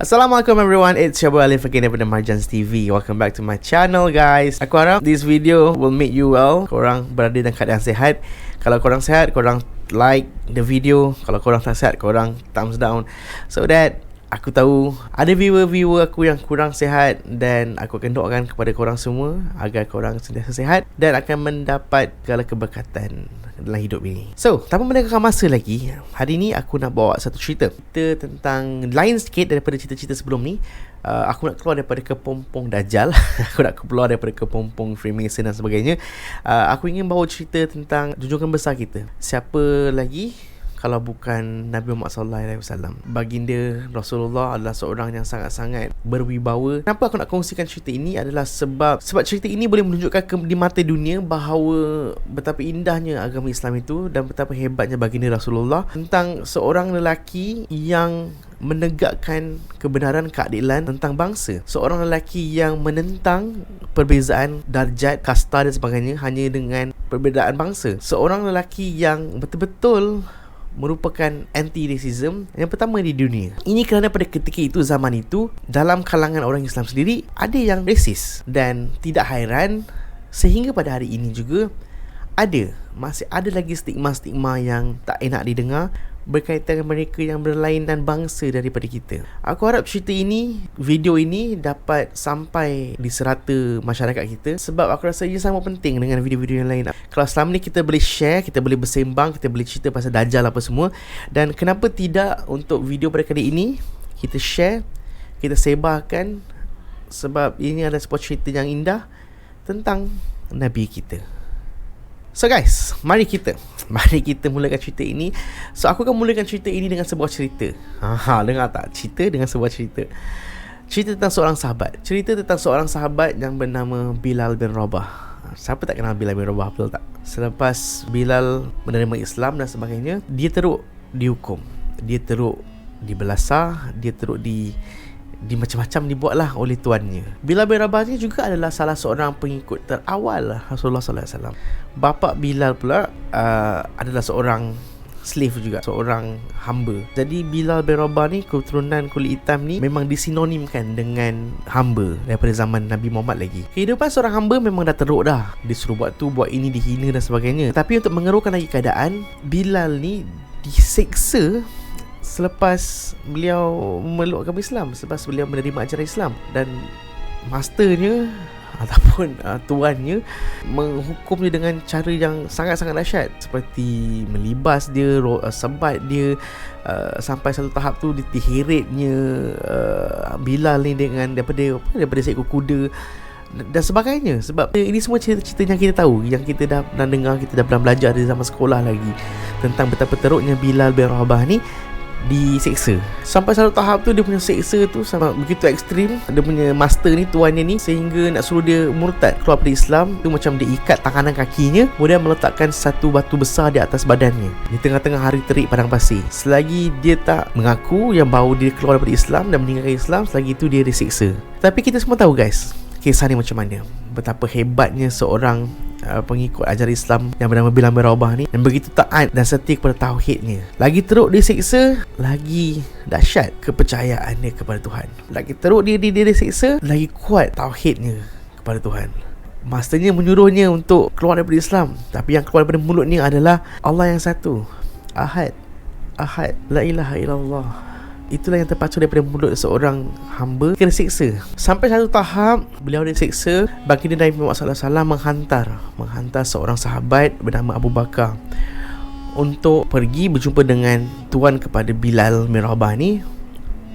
Assalamualaikum everyone, it's your boy Alif again daripada Marjans TV. Welcome back to my channel guys. Aku harap this video will make you well. Korang berada dalam keadaan sihat. Kalau korang sihat, korang like the video. Kalau korang tak sihat, korang thumbs down, so that aku tahu ada viewer aku yang kurang sihat, dan aku akan doakan kepada korang semua agar korang sentiasa sihat dan akan mendapat segala keberkatan dalam hidup ini. So, tanpa melengahkan masa lagi, hari ni aku nak bawa satu cerita tentang lain sikit daripada cerita-cerita sebelum ni. Aku nak keluar daripada kepompong Dajjal. Aku nak keluar daripada kepompong Freemason dan sebagainya. Aku ingin bawa cerita tentang junjungan besar kita. Siapa lagi kalau bukan Nabi Muhammad SAW. Baginda Rasulullah adalah seorang yang sangat-sangat berwibawa. Kenapa aku nak kongsikan cerita ini adalah sebab cerita ini boleh menunjukkan di mata dunia bahawa betapa indahnya agama Islam itu dan betapa hebatnya baginda Rasulullah, tentang seorang lelaki yang menegakkan kebenaran, keadilan tentang bangsa. Seorang lelaki yang menentang perbezaan darjat, kasta dan sebagainya hanya dengan perbezaan bangsa. Seorang lelaki yang betul-betul merupakan anti-racism yang pertama di dunia. Ini kerana pada ketika itu, zaman itu, dalam kalangan orang Islam sendiri ada yang rasis, dan tidak hairan sehingga pada hari ini juga masih ada lagi stigma-stigma yang tak enak didengar berkaitan dengan mereka yang berlainan bangsa daripada kita. Aku harap cerita ini, video ini dapat sampai di serata masyarakat kita, sebab aku rasa ia sama penting dengan video-video yang lain. Kalau selama ni kita boleh share, kita boleh bersembang, kita boleh cerita pasal Dajjal apa semua, dan kenapa tidak untuk video pada kali ini kita share, kita sebarkan, sebab ini adalah sebuah cerita yang indah tentang Nabi kita. So guys, mari kita mulakan cerita ini. So aku akan mulakan cerita ini dengan sebuah cerita. Dengar tak? Cerita dengan sebuah cerita. Cerita tentang seorang sahabat. Cerita tentang seorang sahabat yang bernama Bilal bin Rabah. Siapa tak kenal Bilal bin Rabah, betul tak? Selepas Bilal menerima Islam dan sebagainya, dia teruk dihukum, dia teruk dibelasah, dia teruk di macam-macam dibuatlah oleh tuannya. Bilal bin Rabah ni juga adalah salah seorang pengikut terawal Rasulullah SAW. Bapa Bilal pula adalah seorang slave juga, seorang hamba. Jadi Bilal bin Rabah ni, keturunan kulit hitam ni, memang disinonimkan dengan hamba daripada zaman Nabi Muhammad lagi. Kehidupan seorang hamba memang dah teruk dah. Disuruh buat tu, buat ini, dihina dan sebagainya. Tapi untuk mengerukkan lagi keadaan, Bilal ni diseksa selepas beliau memeluk agama Islam, selepas beliau menerima ajaran Islam, dan masternya ataupun tuannya menghukum dia dengan cara yang sangat-sangat dahsyat, seperti melibas dia, sebat dia, sampai satu tahap tu ditihiritnya Bilal ni dengan daripada seekor kuda dan sebagainya. Sebab ini semua cerita-cerita yang kita tahu, yang kita dah pernah dengar, kita dah pernah belajar dari zaman sekolah lagi, tentang betapa teruknya Bilal bin Rabah ni diseksa. Sampai satu tahap tu dia punya seksa tu sangat begitu ekstrim. Dia punya master ni, tuannya ni, sehingga nak suruh dia murtad, keluar dari Islam tu. Macam dia ikat tangan dan kakinya, kemudian meletakkan satu batu besar di atas badannya di tengah-tengah hari terik padang pasir. Selagi dia tak mengaku yang bahawa dia keluar daripada Islam dan meninggalkan Islam, selagi itu dia diseksa. Tapi kita semua tahu guys, kisah ni macam mana, betapa hebatnya seorang pengikut ajaran Islam yang bernama Bilal bin Rabah ni, dan begitu taat dan setia kepada tauhidnya. Lagi teruk dia seksa, lagi dahsyat kepercayaan dia kepada Tuhan. Lagi teruk dia diseksa, lagi kuat tauhidnya kepada Tuhan. Masternya menyuruhnya untuk keluar daripada Islam, tapi yang keluar daripada mulutnya adalah Allah yang satu, Ahad, la ilaha illallah. Itulah yang terpacu daripada mulut seorang hamba kena siksa. Sampai satu tahap beliau disiksa, baginda Nabi Muhammad SAW menghantar seorang sahabat bernama Abu Bakar untuk pergi berjumpa dengan tuan kepada Bilal bin Rabah ni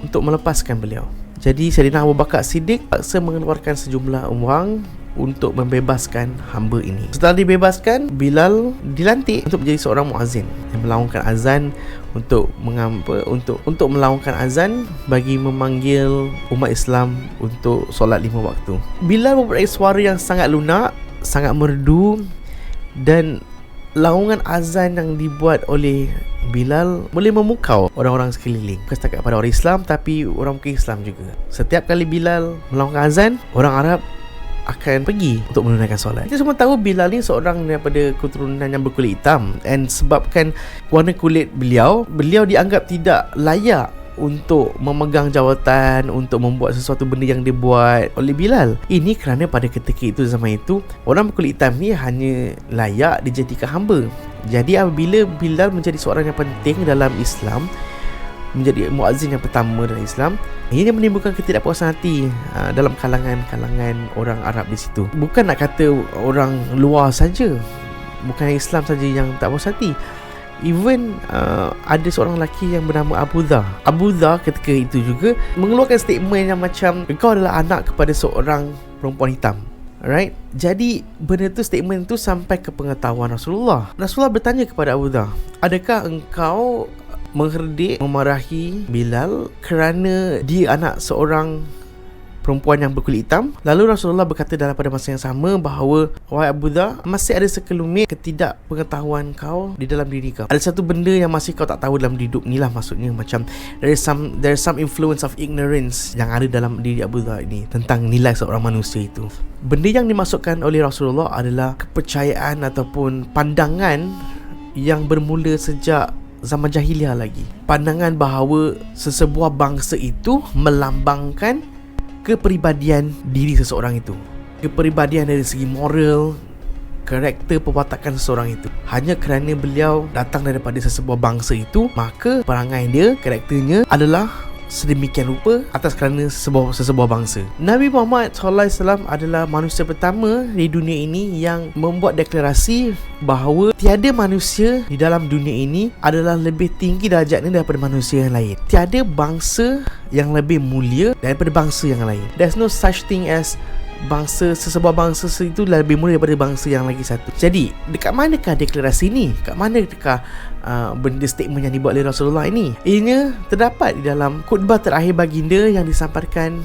untuk melepaskan beliau. Jadi Sayyidina Abu Bakar Siddiq paksa mengeluarkan sejumlah wang untuk membebaskan hamba ini. Setelah dibebaskan, Bilal dilantik untuk menjadi seorang muazzin yang melaungkan azan untuk melaungkan azan bagi memanggil umat Islam untuk solat 5 waktu. Bilal mempunyai suara yang sangat lunak, sangat merdu, dan laungan azan yang dibuat oleh Bilal boleh memukau orang-orang sekeliling, bukan setakat pada orang Islam tapi orang bukan Islam juga. Setiap kali Bilal melaungkan azan, orang Arab akan pergi untuk menunaikan solat. Kita semua tahu Bilal ni seorang daripada keturunan yang berkulit hitam, dan sebabkan warna kulit beliau dianggap tidak layak untuk memegang jawatan, untuk membuat sesuatu benda yang dibuat oleh Bilal. Ini kerana pada ketika itu, zaman itu, orang berkulit hitam ni hanya layak dijadikan hamba. Jadi apabila Bilal menjadi seorang yang penting dalam Islam, menjadi muazzin yang pertama dalam Islam, ini menimbulkan ketidakpuasan hati dalam kalangan orang Arab di situ. Bukan nak kata orang luar saja, bukan Islam saja yang tak puas hati. Even ada seorang lelaki yang bernama Abu Dhar. Abu Dhar ketika itu juga mengeluarkan statement yang macam, engkau adalah anak kepada seorang perempuan hitam. Alright. Jadi benda tu, statement tu sampai ke pengetahuan Rasulullah. Rasulullah bertanya kepada Abu Dhar, adakah engkau mengherdik, memarahi Bilal kerana dia anak seorang perempuan yang berkulit hitam? Lalu Rasulullah berkata dalam pada masa yang sama bahawa, wahai Abu Dhar, masih ada sekelumit ketidakpengetahuan kau di dalam diri kau. Ada satu benda yang masih kau tak tahu dalam hidup ni lah. Maksudnya macam there is some influence of ignorance yang ada dalam diri Abu Dhar ini tentang nilai seorang manusia itu. Benda yang dimasukkan oleh Rasulullah adalah kepercayaan ataupun pandangan yang bermula sejak zaman jahiliah lagi. Pandangan bahawa sesebuah bangsa itu melambangkan kepribadian diri seseorang itu, kepribadian dari segi moral, karakter, perwatakan seseorang itu. Hanya kerana beliau datang daripada sesebuah bangsa itu, maka perangai dia, karakternya adalah sedemikian rupa atas kerana sesebuah bangsa. Nabi Muhammad SAW adalah manusia pertama di dunia ini yang membuat deklarasi bahawa tiada manusia di dalam dunia ini adalah lebih tinggi darjatnya daripada manusia yang lain. Tiada bangsa yang lebih mulia daripada bangsa yang lain. There's no such thing as sesebuah bangsa itu lebih mulia daripada bangsa yang lagi satu. Jadi dekat manakah deklarasi ni? Dekat manakah benda statement yang dibuat oleh Rasulullah ini? Ianya terdapat di dalam khutbah terakhir baginda yang disampaikan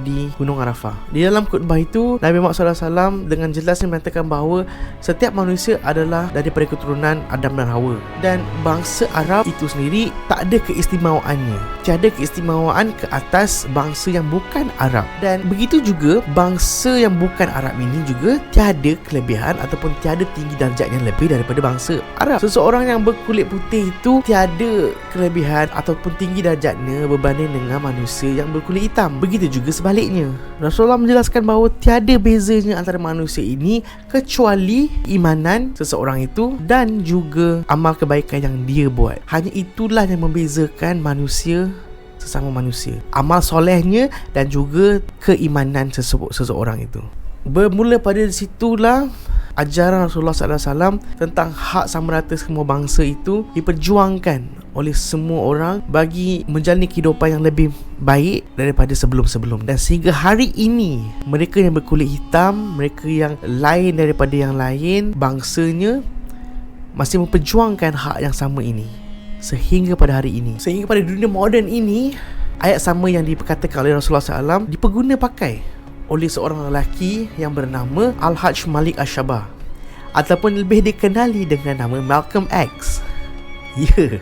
di Gunung Arafah. Di dalam khutbah itu, Nabi Muhammad SAW dengan jelasnya mengatakan bahawa setiap manusia adalah daripada keturunan Adam dan Hawa, dan bangsa Arab itu sendiri tak ada keistimewaannya. Tiada keistimewaan ke atas bangsa yang bukan Arab. Dan begitu juga bangsa yang bukan Arab ini juga tiada kelebihan ataupun tiada tinggi darjat yang lebih daripada bangsa Arab. Seseorang yang berkulit putih itu tiada kelebihan ataupun tinggi darjatnya berbanding dengan manusia yang berkulit hitam. Begitu juga sebaliknya. Rasulullah menjelaskan bahawa tiada bezanya antara manusia ini kecuali imanan seseorang itu dan juga amal kebaikan yang dia buat. Hanya itulah yang membezakan manusia sesama manusia, amal solehnya dan juga keimanan seseorang itu. Bermula pada situlah ajaran Rasulullah SAW tentang hak sama rata semua bangsa itu diperjuangkan oleh semua orang bagi menjalani kehidupan yang lebih baik daripada sebelum-sebelum. Dan sehingga hari ini, mereka yang berkulit hitam, mereka yang lain daripada yang lain bangsanya, masih memperjuangkan hak yang sama ini sehingga pada hari ini. Sehingga pada dunia moden ini, ayat sama yang diperkatakan oleh Rasulullah SAW diperguna pakai oleh seorang lelaki yang bernama Al-Hajj Malik Ash-Shaba, ataupun lebih dikenali dengan nama Malcolm X. Ya,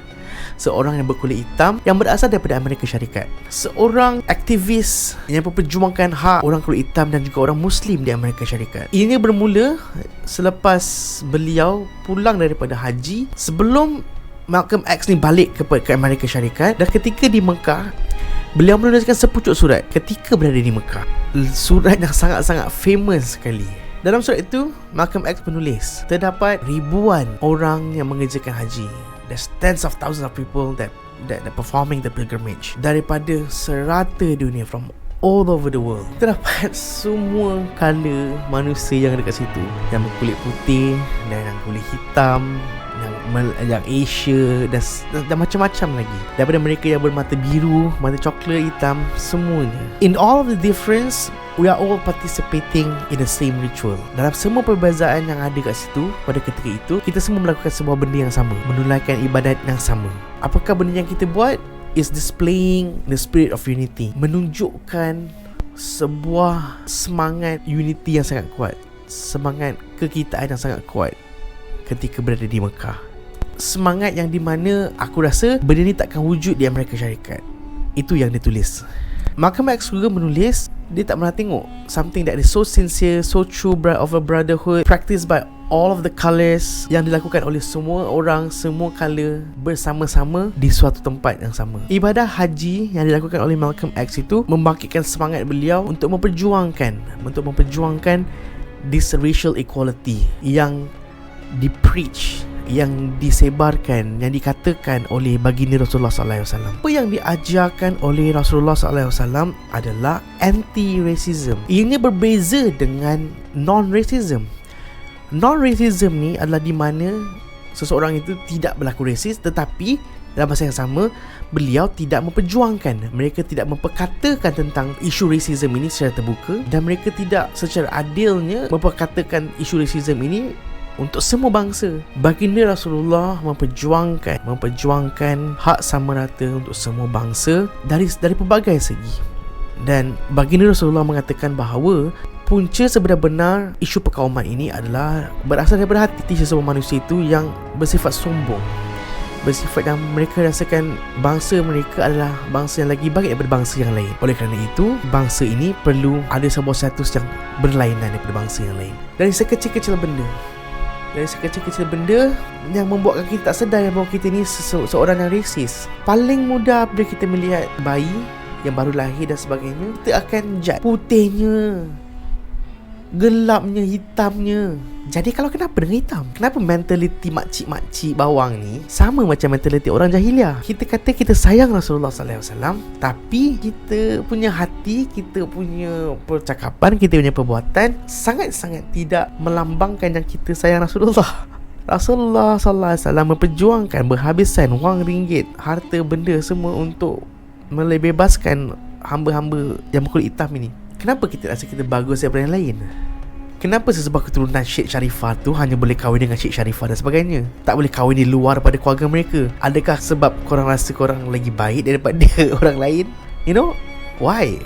seorang yang berkulit hitam yang berasal daripada Amerika Syarikat. Seorang aktivis yang memperjuangkan hak orang kulit hitam dan juga orang Muslim di Amerika Syarikat. Ini bermula selepas beliau pulang daripada haji, sebelum Malcolm X ni balik ke Amerika Syarikat. Dan ketika di Mekah, beliau menuliskan sepucuk surat ketika berada di Mekah. Surat yang sangat-sangat famous sekali. Dalam surat itu, Malcolm X menulis, terdapat ribuan orang yang mengerjakan haji. There's tens of thousands of people that performing the pilgrimage daripada serata dunia, from all over the world. Terdapat semua color manusia yang ada kat situ, yang berkulit putih dan yang kulit hitam, yang Asia dan macam-macam lagi. Daripada mereka yang bermata biru, mata coklat, hitam, semuanya. In all of the difference, we are all participating in the same ritual. Dalam semua perbezaan yang ada kat situ, pada ketika itu, kita semua melakukan sebuah benda yang sama, menunaikan ibadat yang sama. Apakah benda yang kita buat? Is displaying the spirit of unity, menunjukkan sebuah semangat unity yang sangat kuat, semangat kekitaan yang sangat kuat ketika berada di Mekah. Semangat yang di mana aku rasa benda ni takkan wujud di Amerika Syarikat. Itu yang dia tulis. Malcolm X juga menulis, dia tak pernah tengok something that is so sincere, so true of a brotherhood practiced by all of the colours yang dilakukan oleh semua orang, semua colour bersama-sama di suatu tempat yang sama. Ibadah haji yang dilakukan oleh Malcolm X itu membangkitkan semangat beliau untuk memperjuangkan this racial equality yang di-preach, yang disebarkan, yang dikatakan oleh baginda Rasulullah SAW. Apa yang diajarkan oleh Rasulullah SAW adalah anti-racism. Ianya berbeza dengan non-racism. Non-racism ni adalah di mana seseorang itu tidak berlaku rasis, tetapi dalam masa yang sama beliau tidak memperjuangkan, mereka tidak memperkatakan tentang isu racism ini secara terbuka, dan mereka tidak secara adilnya memperkatakan isu racism ini untuk semua bangsa. Baginda Rasulullah memperjuangkan hak sama rata untuk semua bangsa dari pelbagai segi. Dan baginda Rasulullah mengatakan bahawa punca sebenar-benar isu perkauman ini adalah berasal daripada hati seseorang manusia itu yang bersifat sombong, bersifat yang mereka rasakan bangsa mereka adalah bangsa yang lagi baik daripada bangsa yang lain. Oleh kerana itu, bangsa ini perlu ada sebuah status yang berlainan daripada bangsa yang lain. Dari sekecil-kecil benda yang membuatkan kita tak sedar bahawa kita ni seorang yang rasis. Paling mudah apabila kita melihat bayi yang baru lahir dan sebagainya, kita akan judge putihnya, gelapnya, hitamnya. Jadi kalau kenapa dengan hitam? Kenapa mentaliti makcik-makcik bawang ni sama macam mentaliti orang jahiliah? Kita kata kita sayang Rasulullah SAW, tapi kita punya hati, kita punya percakapan, kita punya perbuatan sangat-sangat tidak melambangkan yang kita sayang Rasulullah. Rasulullah SAW memperjuangkan berhabisan wang ringgit, harta benda semua untuk melebebaskan hamba-hamba yang berkulit hitam ini. Kenapa kita rasa kita bagus daripada yang lain? Kenapa sesebuah keturunan Syekh Sharifah tu hanya boleh kahwin dengan Syekh Sharifah dan sebagainya, tak boleh kahwin di luar daripada keluarga mereka? Adakah sebab korang rasa korang lagi baik daripada orang lain? You know, why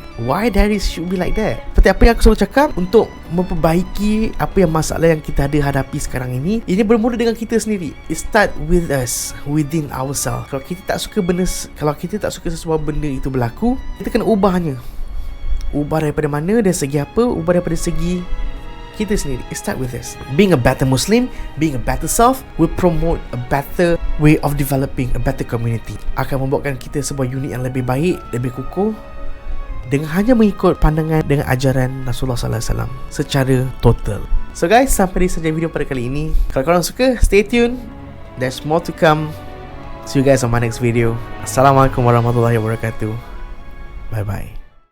there should be like that? Seperti apa yang aku selalu cakap, untuk memperbaiki apa yang masalah yang kita ada hadapi sekarang ini bermula dengan kita sendiri. It start with us, within ourselves. Kalau kita tak suka sesuatu benda itu berlaku, kita kena ubahnya. Ubah daripada mana dan segi apa? Ubah daripada segi kita sendiri. It start with us. Being a better Muslim, being a better self will promote a better way of developing a better community. Akan membuatkan kita sebuah unit yang lebih baik, lebih kukuh, dengan hanya mengikut pandangan dengan ajaran Rasulullah SAW secara total. So guys, sampai di saja video pada kali ini. Kalau korang suka, stay tuned. There's more to come. See you guys on my next video. Assalamualaikum warahmatullahi wabarakatuh. Bye bye.